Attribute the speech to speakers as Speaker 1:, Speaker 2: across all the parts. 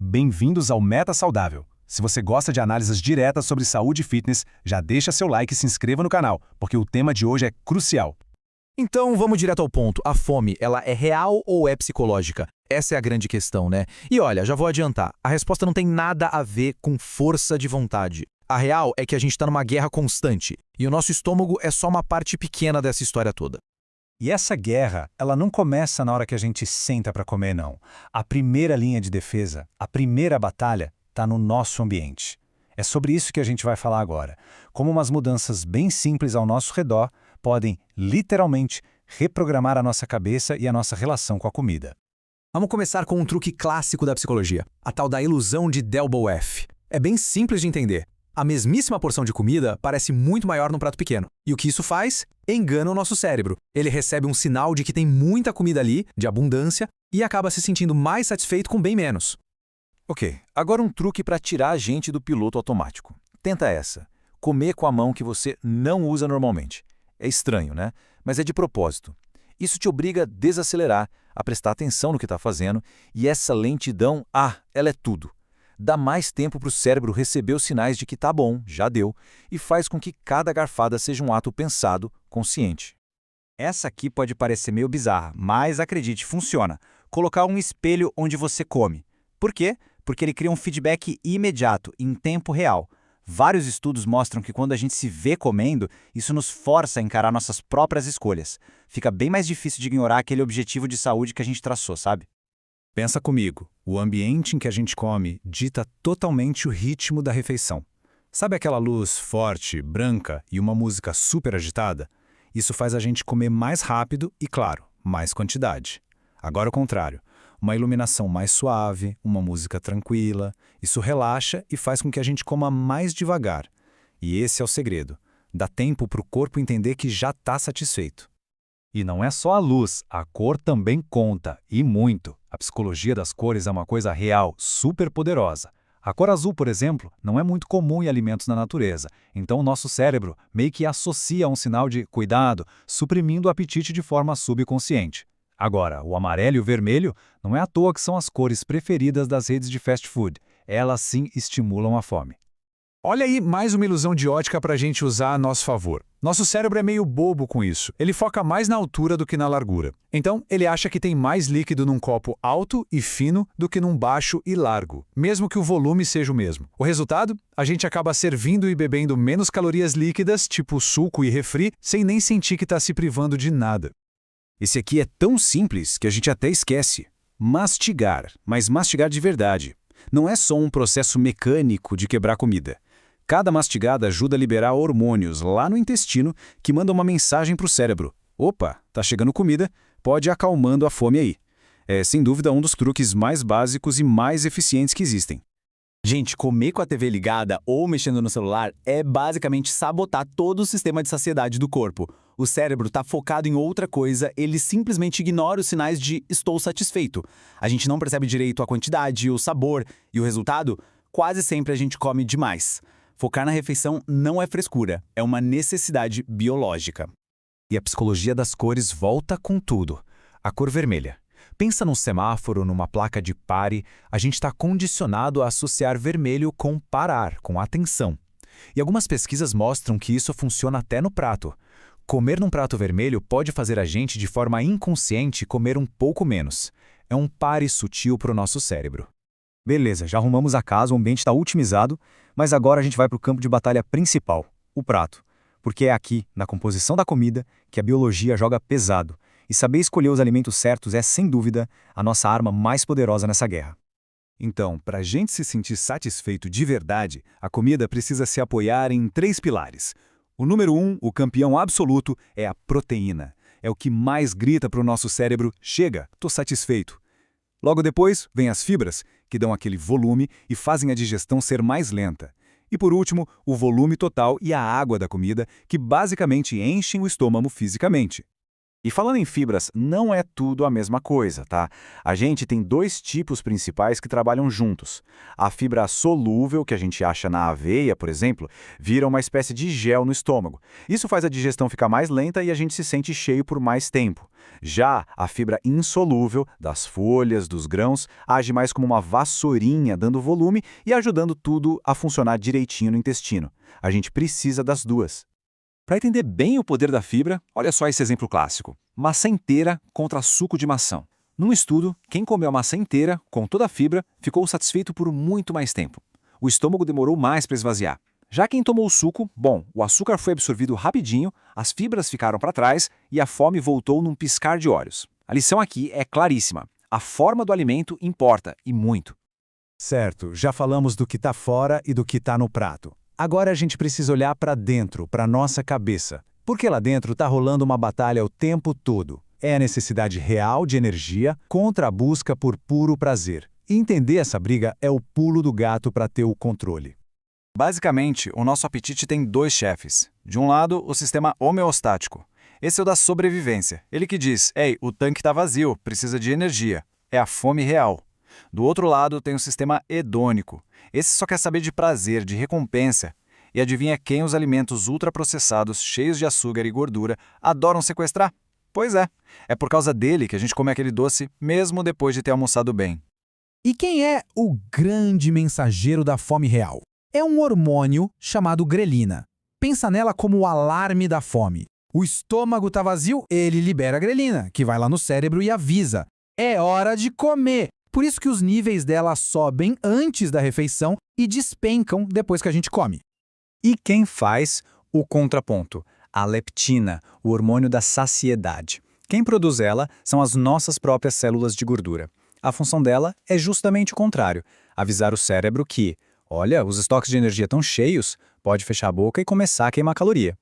Speaker 1: Bem-vindos ao Meta Saudável. Se você gosta de análises diretas sobre saúde e fitness, já deixa seu like e se inscreva no canal, porque o tema de hoje é crucial.
Speaker 2: Então, vamos direto ao ponto. A fome, ela é real ou é psicológica? Essa é a grande questão, né? E olha, já vou adiantar, a resposta não tem nada a ver com força de vontade. A real é que a gente está numa guerra constante, e o nosso estômago é só uma parte pequena dessa história toda.
Speaker 3: E essa guerra, ela não começa na hora que a gente senta para comer, não. A primeira linha de defesa, a primeira batalha, está no nosso ambiente. É sobre isso que a gente vai falar agora. Como umas mudanças bem simples ao nosso redor podem, literalmente, reprogramar a nossa cabeça e a nossa relação com a comida.
Speaker 2: Vamos começar com um truque clássico da psicologia, a tal da ilusão de Double F. É bem simples de entender. A mesmíssima porção de comida parece muito maior num prato pequeno. E o que isso faz? Engana o nosso cérebro. Ele recebe um sinal de que tem muita comida ali, de abundância, e acaba se sentindo mais satisfeito com bem menos.
Speaker 4: Ok, agora um truque para tirar a gente do piloto automático. Tenta essa. Comer com a mão que você não usa normalmente. É estranho, né? Mas é de propósito. Isso te obriga a desacelerar, a prestar atenção no que está fazendo, e essa lentidão, ela é tudo. Dá mais tempo para o cérebro receber os sinais de que tá bom, já deu, e faz com que cada garfada seja um ato pensado, consciente.
Speaker 5: Essa aqui pode parecer meio bizarra, mas acredite, funciona. Colocar um espelho onde você come. Por quê? Porque ele cria um feedback imediato, em tempo real. Vários estudos mostram que quando a gente se vê comendo, isso nos força a encarar nossas próprias escolhas. Fica bem mais difícil de ignorar aquele objetivo de saúde que a gente traçou, sabe?
Speaker 3: Pensa comigo, o ambiente em que a gente come dita totalmente o ritmo da refeição. Sabe aquela luz forte, branca e uma música super agitada? Isso faz a gente comer mais rápido e, claro, mais quantidade. Agora o contrário, uma iluminação mais suave, uma música tranquila, isso relaxa e faz com que a gente coma mais devagar. E esse é o segredo, dá tempo para o corpo entender que já está satisfeito.
Speaker 6: E não é só a luz, a cor também conta, e muito. A psicologia das cores é uma coisa real, super poderosa. A cor azul, por exemplo, não é muito comum em alimentos na natureza, então o nosso cérebro meio que associa um sinal de cuidado, suprimindo o apetite de forma subconsciente. Agora, o amarelo e o vermelho não é à toa que são as cores preferidas das redes de fast food. Elas sim estimulam a fome.
Speaker 7: Olha aí mais uma ilusão de ótica para a gente usar a nosso favor. Nosso cérebro é meio bobo com isso. Ele foca mais na altura do que na largura. Então, ele acha que tem mais líquido num copo alto e fino do que num baixo e largo, mesmo que o volume seja o mesmo. O resultado? A gente acaba servindo e bebendo menos calorias líquidas, tipo suco e refri, sem nem sentir que está se privando de nada.
Speaker 4: Esse aqui é tão simples que a gente até esquece. Mastigar, mas mastigar de verdade. Não é só um processo mecânico de quebrar comida. Cada mastigada ajuda a liberar hormônios lá no intestino que mandam uma mensagem para o cérebro. Opa, tá chegando comida, pode ir acalmando a fome aí. É, sem dúvida, um dos truques mais básicos e mais eficientes que existem.
Speaker 5: Gente, comer com a TV ligada ou mexendo no celular é basicamente sabotar todo o sistema de saciedade do corpo. O cérebro está focado em outra coisa, ele simplesmente ignora os sinais de estou satisfeito. A gente não percebe direito a quantidade, o sabor e o resultado, quase sempre a gente come demais. Focar na refeição não é frescura, é uma necessidade biológica.
Speaker 6: E a psicologia das cores volta com tudo. A cor vermelha. Pensa num semáforo, numa placa de pare, a gente está condicionado a associar vermelho com parar, com atenção. E algumas pesquisas mostram que isso funciona até no prato. Comer num prato vermelho pode fazer a gente, de forma inconsciente, comer um pouco menos. É um pare sutil para o nosso cérebro.
Speaker 3: Beleza, já arrumamos a casa, o ambiente está otimizado, mas agora a gente vai para o campo de batalha principal, o prato. Porque é aqui, na composição da comida, que a biologia joga pesado. E saber escolher os alimentos certos é, sem dúvida, a nossa arma mais poderosa nessa guerra.
Speaker 1: Então, para a gente se sentir satisfeito de verdade, a comida precisa se apoiar em 3 pilares. O número 1, o campeão absoluto, é a proteína. É o que mais grita para o nosso cérebro, chega, tô satisfeito. Logo depois, vem as fibras, que dão aquele volume e fazem a digestão ser mais lenta. E por último, o volume total e a água da comida, que basicamente enchem o estômago fisicamente.
Speaker 4: E falando em fibras, não é tudo a mesma coisa, tá? A gente tem dois tipos principais que trabalham juntos. A fibra solúvel, que a gente acha na aveia, por exemplo, vira uma espécie de gel no estômago. Isso faz a digestão ficar mais lenta e a gente se sente cheio por mais tempo. Já a fibra insolúvel, das folhas, dos grãos, age mais como uma vassourinha, dando volume e ajudando tudo a funcionar direitinho no intestino. A gente precisa das duas.
Speaker 1: Para entender bem o poder da fibra, olha só esse exemplo clássico. Maçã inteira contra suco de maçã. Num estudo, quem comeu a maçã inteira, com toda a fibra, ficou satisfeito por muito mais tempo. O estômago demorou mais para esvaziar. Já quem tomou o suco, bom, o açúcar foi absorvido rapidinho, as fibras ficaram para trás e a fome voltou num piscar de olhos. A lição aqui é claríssima. A forma do alimento importa, e muito.
Speaker 7: Certo, já falamos do que está fora e do que está no prato. Agora a gente precisa olhar para dentro, para nossa cabeça. Porque lá dentro está rolando uma batalha o tempo todo. É a necessidade real de energia contra a busca por puro prazer. E entender essa briga é o pulo do gato para ter o controle.
Speaker 1: Basicamente, o nosso apetite tem dois chefes. De um lado, o sistema homeostático. Esse é o da sobrevivência. Ele que diz, ei, o tanque está vazio, precisa de energia. É a fome real. Do outro lado, tem o sistema hedônico. Esse só quer saber de prazer, de recompensa. E adivinha quem os alimentos ultraprocessados, cheios de açúcar e gordura, adoram sequestrar? Pois é. É por causa dele que a gente come aquele doce mesmo depois de ter almoçado bem.
Speaker 2: E quem é o grande mensageiro da fome real? É um hormônio chamado grelina. Pensa nela como o alarme da fome. O estômago está vazio, ele libera a grelina, que vai lá no cérebro e avisa. É hora de comer! Por isso que os níveis dela sobem antes da refeição e despencam depois que a gente come.
Speaker 3: E quem faz o contraponto? A leptina, o hormônio da saciedade. Quem produz ela são as nossas próprias células de gordura. A função dela é justamente o contrário, avisar o cérebro que, olha, os estoques de energia estão cheios, pode fechar a boca e começar a queimar caloria.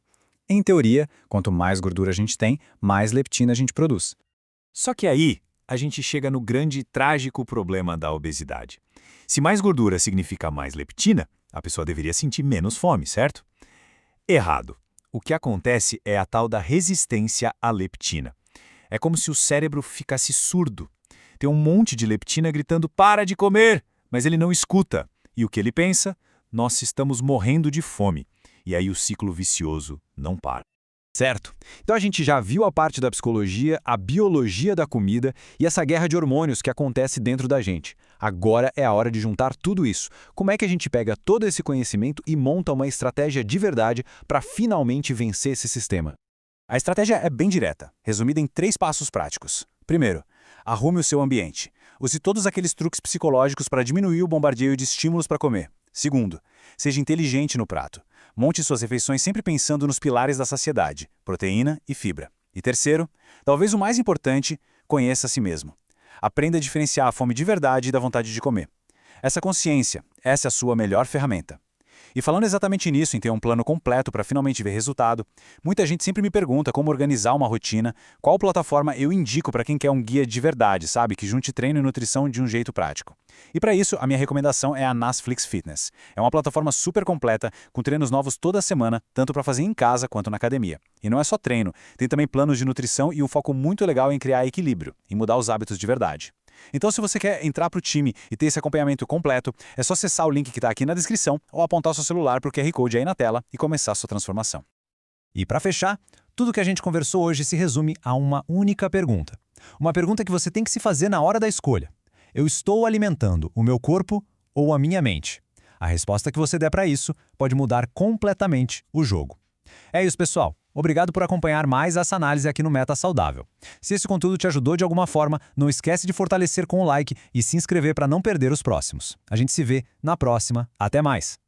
Speaker 3: Em teoria, quanto mais gordura a gente tem, mais leptina a gente produz.
Speaker 1: Só que aí, a gente chega no grande e trágico problema da obesidade. Se mais gordura significa mais leptina, a pessoa deveria sentir menos fome, certo? Errado. O que acontece é a tal da resistência à leptina. É como se o cérebro ficasse surdo. Tem um monte de leptina gritando para de comer, mas ele não escuta. E o que ele pensa? Nós estamos morrendo de fome. E aí o ciclo vicioso não para. Certo. Então a gente já viu a parte da psicologia, a biologia da comida e essa guerra de hormônios que acontece dentro da gente. Agora é a hora de juntar tudo isso. Como é que a gente pega todo esse conhecimento e monta uma estratégia de verdade para finalmente vencer esse sistema? A estratégia é bem direta, resumida em 3 passos práticos. Primeiro, arrume o seu ambiente. Use todos aqueles truques psicológicos para diminuir o bombardeio de estímulos para comer. Segundo, seja inteligente no prato. Monte suas refeições sempre pensando nos pilares da saciedade, proteína e fibra. E terceiro, talvez o mais importante, conheça a si mesmo. Aprenda a diferenciar a fome de verdade da vontade de comer. Essa consciência, essa é a sua melhor ferramenta. E falando exatamente nisso, em ter um plano completo para finalmente ver resultado, muita gente sempre me pergunta como organizar uma rotina, qual plataforma eu indico para quem quer um guia de verdade, sabe, que junte treino e nutrição de um jeito prático. E para isso, a minha recomendação é a Nasflix Fitness. É uma plataforma super completa, com treinos novos toda semana, tanto para fazer em casa quanto na academia. E não é só treino, tem também planos de nutrição e um foco muito legal em criar equilíbrio, em mudar os hábitos de verdade. Então, se você quer entrar para o time e ter esse acompanhamento completo, é só acessar o link que está aqui na descrição ou apontar o seu celular para o QR Code aí na tela e começar a sua transformação.
Speaker 3: E para fechar, tudo que a gente conversou hoje se resume a uma única pergunta. Uma pergunta que você tem que se fazer na hora da escolha. Eu estou alimentando o meu corpo ou a minha mente? A resposta que você der para isso pode mudar completamente o jogo. É isso, pessoal. Obrigado por acompanhar mais essa análise aqui no Meta Saudável. Se esse conteúdo te ajudou de alguma forma, não esquece de fortalecer com o like e se inscrever para não perder os próximos. A gente se vê na próxima. Até mais!